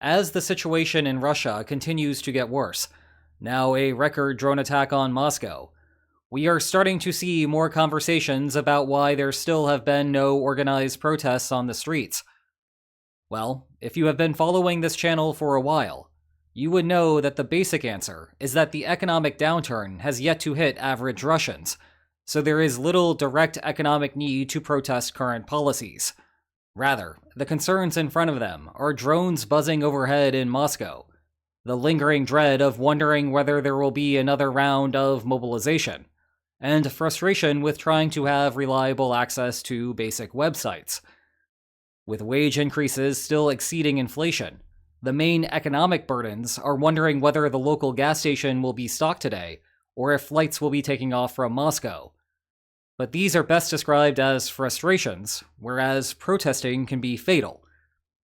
As the situation in Russia continues to get worse, now a record drone attack on Moscow, we are starting to see more conversations about why there still have been no organized protests on the streets. Well, if you have been following this channel for a while, you would know that the basic answer is that the economic downturn has yet to hit average Russians, so there is little direct economic need to protest current policies. Rather, the concerns in front of them are drones buzzing overhead in Moscow, the lingering dread of wondering whether there will be another round of mobilization, and frustration with trying to have reliable access to basic websites. With wage increases still exceeding inflation, the main economic burdens are wondering whether the local gas station will be stocked today, or if flights will be taking off from Moscow. But these are best described as frustrations, whereas protesting can be fatal.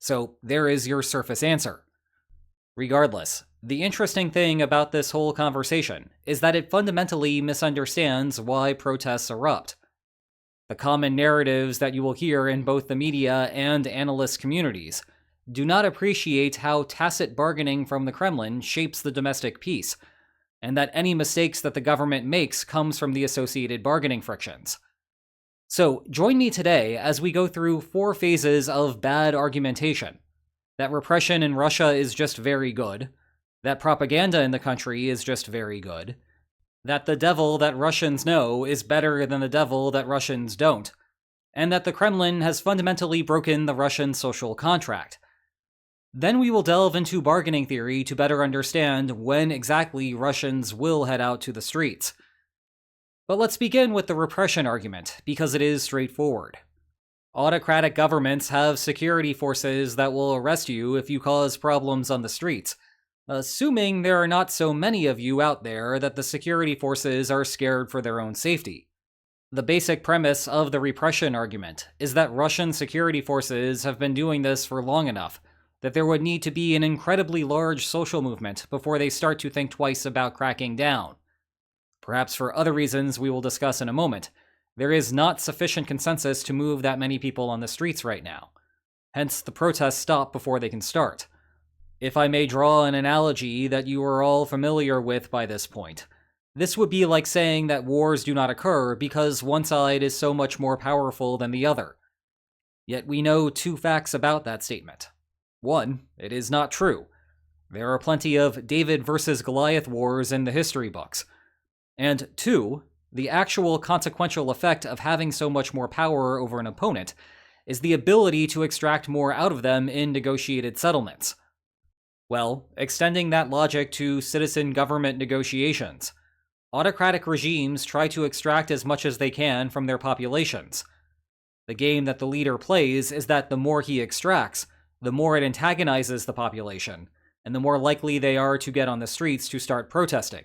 So there is your surface answer. Regardless, the interesting thing about this whole conversation is that it fundamentally misunderstands why protests erupt. The common narratives that you will hear in both the media and analyst communities do not appreciate how tacit bargaining from the Kremlin shapes the domestic peace, and that any mistakes that the government makes comes from the associated bargaining frictions. So join me today as we go through 4 phases of bad argumentation. That repression in Russia is just very good, that propaganda in the country is just very good, that the devil that Russians know is better than the devil that Russians don't, and that the Kremlin has fundamentally broken the Russian social contract. Then we will delve into bargaining theory to better understand when exactly Russians will head out to the streets. But let's begin with the repression argument, because it is straightforward. Autocratic governments have security forces that will arrest you if you cause problems on the streets, assuming there are not so many of you out there that the security forces are scared for their own safety. The basic premise of the repression argument is that Russian security forces have been doing this for long enough that there would need to be an incredibly large social movement before they start to think twice about cracking down. Perhaps for other reasons we will discuss in a moment, there is not sufficient consensus to move that many people on the streets right now. Hence, the protests stop before they can start. If I may draw an analogy that you are all familiar with by this point, this would be like saying that wars do not occur because one side is so much more powerful than the other. Yet we know 2 facts about that statement. 1, it is not true. There are plenty of David versus Goliath wars in the history books. And 2, the actual consequential effect of having so much more power over an opponent is the ability to extract more out of them in negotiated settlements. Well, extending that logic to citizen government negotiations, autocratic regimes try to extract as much as they can from their populations. The game that the leader plays is that the more he extracts, the more it antagonizes the population, and the more likely they are to get on the streets to start protesting.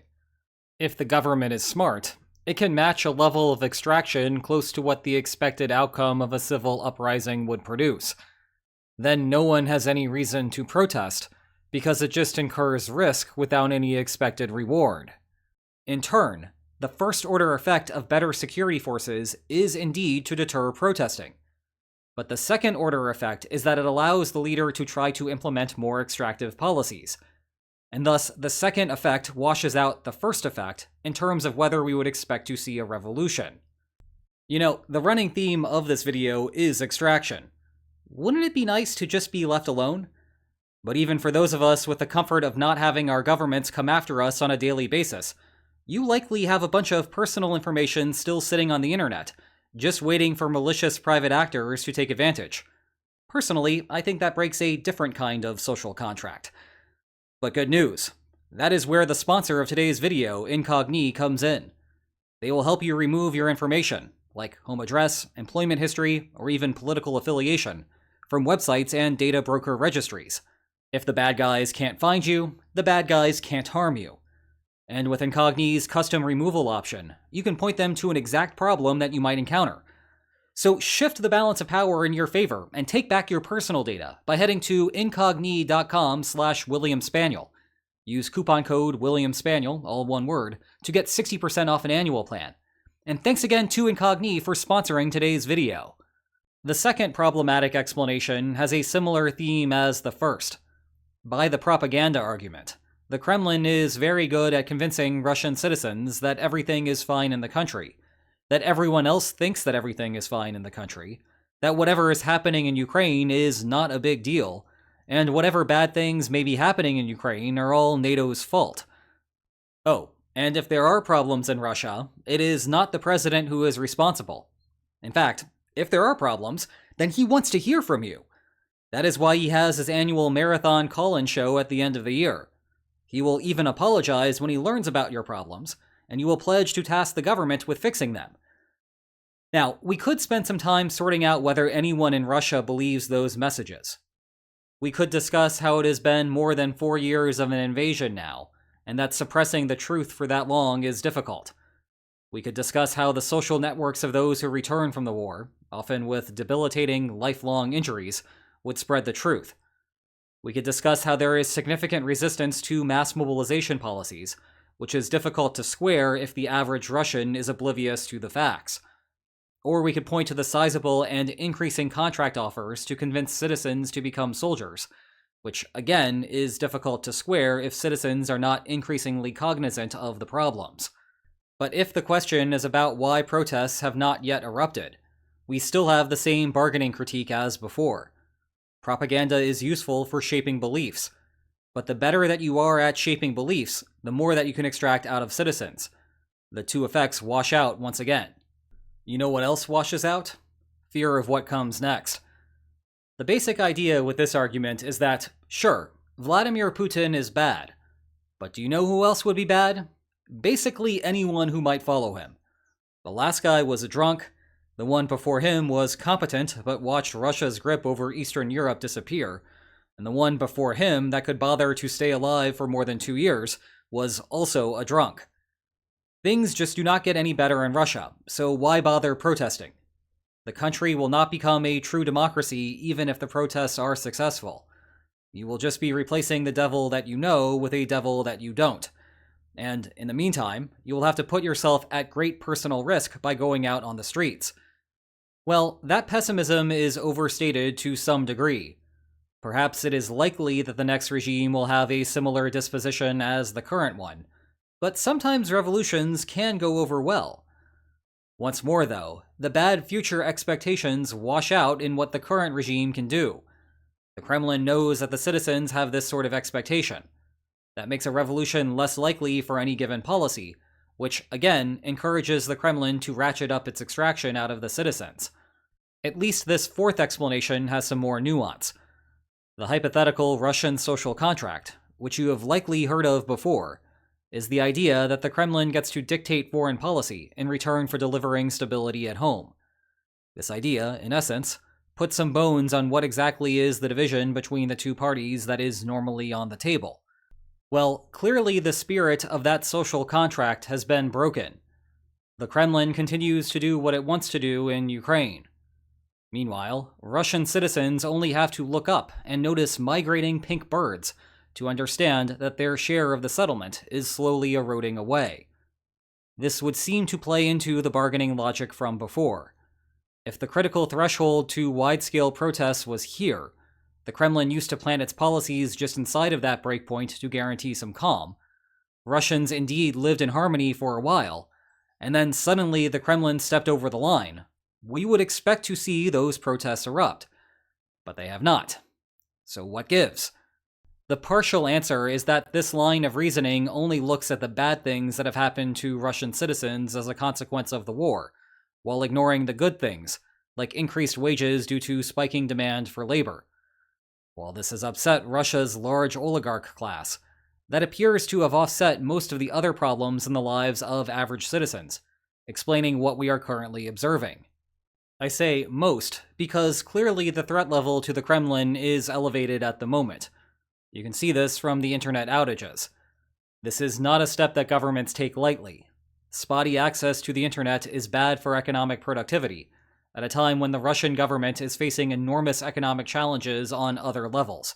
If the government is smart, it can match a level of extraction close to what the expected outcome of a civil uprising would produce. Then no one has any reason to protest, because it just incurs risk without any expected reward. In turn, the first-order effect of better security forces is indeed to deter protesting. But the second-order effect is that it allows the leader to try to implement more extractive policies. And thus, the second effect washes out the first effect in terms of whether we would expect to see a revolution. You know, the running theme of this video is extraction. Wouldn't it be nice to just be left alone? But even for those of us with the comfort of not having our governments come after us on a daily basis, you likely have a bunch of personal information still sitting on the internet, just waiting for malicious private actors to take advantage. Personally, I think that breaks a different kind of social contract. But good news. That is where the sponsor of today's video, Incogni, comes in. They will help you remove your information, like home address, employment history, or even political affiliation, from websites and data broker registries. If the bad guys can't find you, the bad guys can't harm you. And with Incogni's custom removal option, you can point them to an exact problem that you might encounter. So shift the balance of power in your favor and take back your personal data by heading to incogni.com/WilliamSpaniel. Use coupon code WilliamSpaniel, all one word, to get 60% off an annual plan. And thanks again to Incogni for sponsoring today's video. The second problematic explanation has a similar theme as the first. By the propaganda argument, the Kremlin is very good at convincing Russian citizens that everything is fine in the country, that everyone else thinks that everything is fine in the country, that whatever is happening in Ukraine is not a big deal, and whatever bad things may be happening in Ukraine are all NATO's fault. Oh, and if there are problems in Russia, it is not the president who is responsible. In fact, if there are problems, then he wants to hear from you. That is why he has his annual marathon call-in show at the end of the year. He will even apologize when he learns about your problems, and you will pledge to task the government with fixing them. Now, we could spend some time sorting out whether anyone in Russia believes those messages. We could discuss how it has been more than 4 years of an invasion now, and that suppressing the truth for that long is difficult. We could discuss how the social networks of those who return from the war, often with debilitating, lifelong injuries, would spread the truth. We could discuss how there is significant resistance to mass mobilization policies, which is difficult to square if the average Russian is oblivious to the facts. Or we could point to the sizable and increasing contract offers to convince citizens to become soldiers, which, again, is difficult to square if citizens are not increasingly cognizant of the problems. But if the question is about why protests have not yet erupted, we still have the same bargaining critique as before. Propaganda is useful for shaping beliefs, but the better that you are at shaping beliefs, the more that you can extract out of citizens. The two effects wash out once again. You know what else washes out? Fear of what comes next. The basic idea with this argument is that, sure, Vladimir Putin is bad, but do you know who else would be bad? Basically anyone who might follow him. The last guy was a drunk, the one before him was competent but watched Russia's grip over Eastern Europe disappear, and the one before him that could bother to stay alive for more than 2 years was also a drunk. Things just do not get any better in Russia, so why bother protesting? The country will not become a true democracy even if the protests are successful. You will just be replacing the devil that you know with a devil that you don't. And in the meantime, you will have to put yourself at great personal risk by going out on the streets. Well, that pessimism is overstated to some degree. Perhaps it is likely that the next regime will have a similar disposition as the current one, but sometimes revolutions can go over well. Once more, though, the bad future expectations wash out in what the current regime can do. The Kremlin knows that the citizens have this sort of expectation. That makes a revolution less likely for any given policy, which, again, encourages the Kremlin to ratchet up its extraction out of the citizens. At least this fourth explanation has some more nuance. The hypothetical Russian social contract, which you have likely heard of before, is the idea that the Kremlin gets to dictate foreign policy in return for delivering stability at home. This idea, in essence, puts some bones on what exactly is the division between the two parties that is normally on the table. Well, clearly the spirit of that social contract has been broken. The Kremlin continues to do what it wants to do in Ukraine. Meanwhile, Russian citizens only have to look up and notice migrating pink birds to understand that their share of the settlement is slowly eroding away. This would seem to play into the bargaining logic from before. If the critical threshold to wide-scale protests was here, the Kremlin used to plant its policies just inside of that breakpoint to guarantee some calm. Russians indeed lived in harmony for a while, and then suddenly the Kremlin stepped over the line. We would expect to see those protests erupt, but they have not. So what gives? The partial answer is that this line of reasoning only looks at the bad things that have happened to Russian citizens as a consequence of the war, while ignoring the good things, like increased wages due to spiking demand for labor. While this has upset Russia's large oligarch class, that appears to have offset most of the other problems in the lives of average citizens, explaining what we are currently observing. I say most because clearly the threat level to the Kremlin is elevated at the moment. You can see this from the internet outages. This is not a step that governments take lightly. Spotty access to the internet is bad for economic productivity, at a time when the Russian government is facing enormous economic challenges on other levels.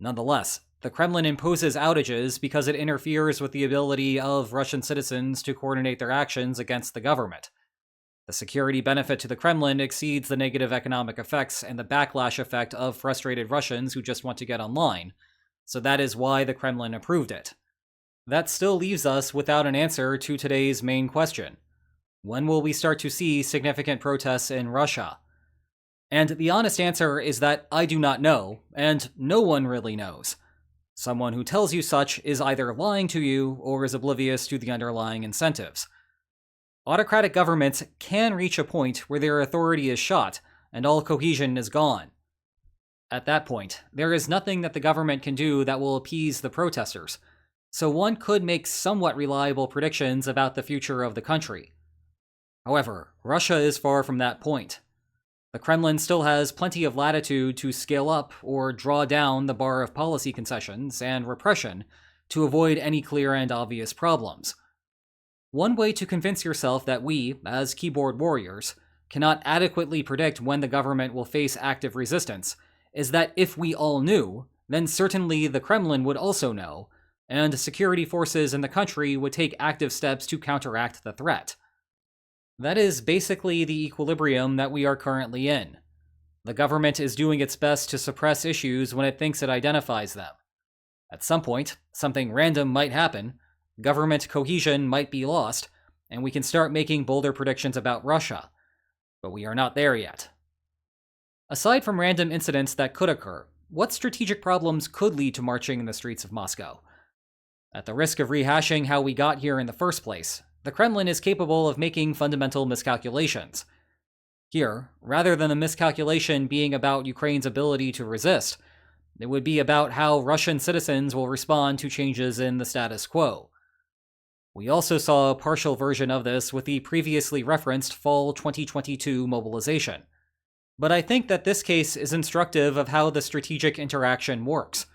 Nonetheless, the Kremlin imposes outages because it interferes with the ability of Russian citizens to coordinate their actions against the government. The security benefit to the Kremlin exceeds the negative economic effects and the backlash effect of frustrated Russians who just want to get online, so that is why the Kremlin approved it. That still leaves us without an answer to today's main question. When will we start to see significant protests in Russia? And the honest answer is that I do not know, and no one really knows. Someone who tells you such is either lying to you or is oblivious to the underlying incentives. Autocratic governments can reach a point where their authority is shot and all cohesion is gone. At that point, there is nothing that the government can do that will appease the protesters, so one could make somewhat reliable predictions about the future of the country. However, Russia is far from that point. The Kremlin still has plenty of latitude to scale up or draw down the bar of policy concessions and repression to avoid any clear and obvious problems. One way to convince yourself that we, as keyboard warriors, cannot adequately predict when the government will face active resistance is that if we all knew, then certainly the Kremlin would also know, and security forces in the country would take active steps to counteract the threat. That is basically the equilibrium that we are currently in. The government is doing its best to suppress issues when it thinks it identifies them. At some point, something random might happen, government cohesion might be lost, and we can start making bolder predictions about Russia. But we are not there yet. Aside from random incidents that could occur, what strategic problems could lead to marching in the streets of Moscow? At the risk of rehashing how we got here in the first place, the Kremlin is capable of making fundamental miscalculations. Here, rather than the miscalculation being about Ukraine's ability to resist, it would be about how Russian citizens will respond to changes in the status quo. We also saw a partial version of this with the previously referenced fall 2022 mobilization. But I think that this case is instructive of how the strategic interaction works.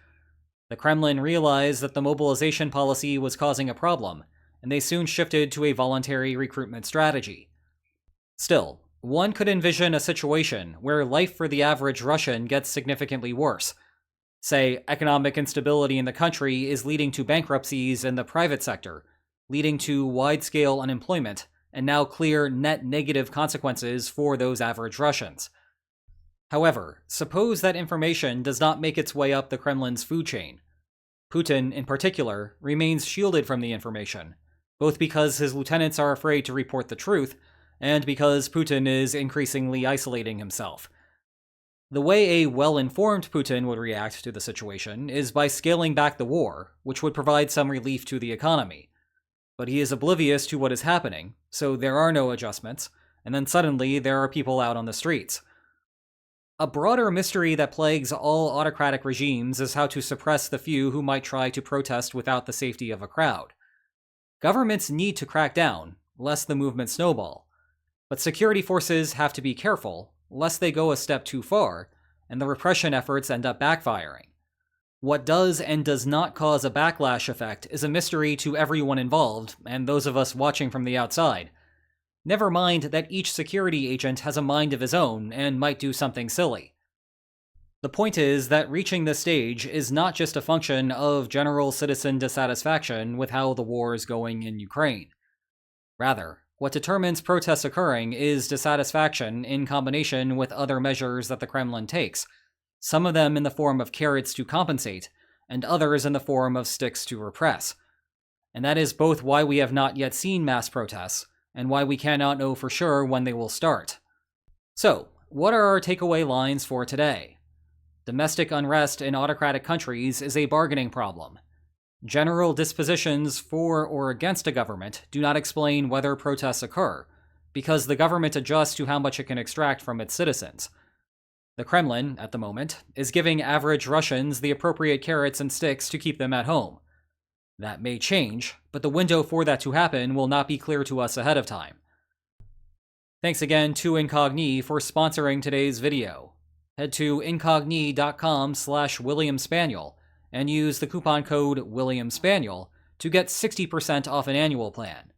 The Kremlin realized that the mobilization policy was causing a problem, and they soon shifted to a voluntary recruitment strategy. Still, one could envision a situation where life for the average Russian gets significantly worse. Say, economic instability in the country is leading to bankruptcies in the private sector, leading to wide-scale unemployment, and now clear net negative consequences for those average Russians. However, suppose that information does not make its way up the Kremlin's food chain. Putin, in particular, remains shielded from the information, both because his lieutenants are afraid to report the truth, and because Putin is increasingly isolating himself. The way a well-informed Putin would react to the situation is by scaling back the war, which would provide some relief to the economy. But he is oblivious to what is happening, so there are no adjustments, and then suddenly there are people out on the streets. A broader mystery that plagues all autocratic regimes is how to suppress the few who might try to protest without the safety of a crowd. Governments need to crack down, lest the movement snowball. But security forces have to be careful, lest they go a step too far, and the repression efforts end up backfiring. What does and does not cause a backlash effect is a mystery to everyone involved, and those of us watching from the outside. Never mind that each security agent has a mind of his own and might do something silly. The point is that reaching this stage is not just a function of general citizen dissatisfaction with how the war is going in Ukraine. Rather, what determines protests occurring is dissatisfaction in combination with other measures that the Kremlin takes, some of them in the form of carrots to compensate, and others in the form of sticks to repress. And that is both why we have not yet seen mass protests, and why we cannot know for sure when they will start. So, what are our takeaway lines for today? Domestic unrest in autocratic countries is a bargaining problem. General dispositions for or against a government do not explain whether protests occur, because the government adjusts to how much it can extract from its citizens. The Kremlin, at the moment, is giving average Russians the appropriate carrots and sticks to keep them at home. That may change, but the window for that to happen will not be clear to us ahead of time. Thanks again to Incogni for sponsoring today's video. Head to incogni.com/WilliamSpaniel and use the coupon code WilliamSpaniel to get 60% off an annual plan.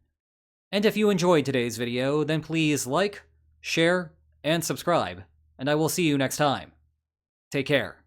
And if you enjoyed today's video, then please like, share, and subscribe, and I will see you next time. Take care.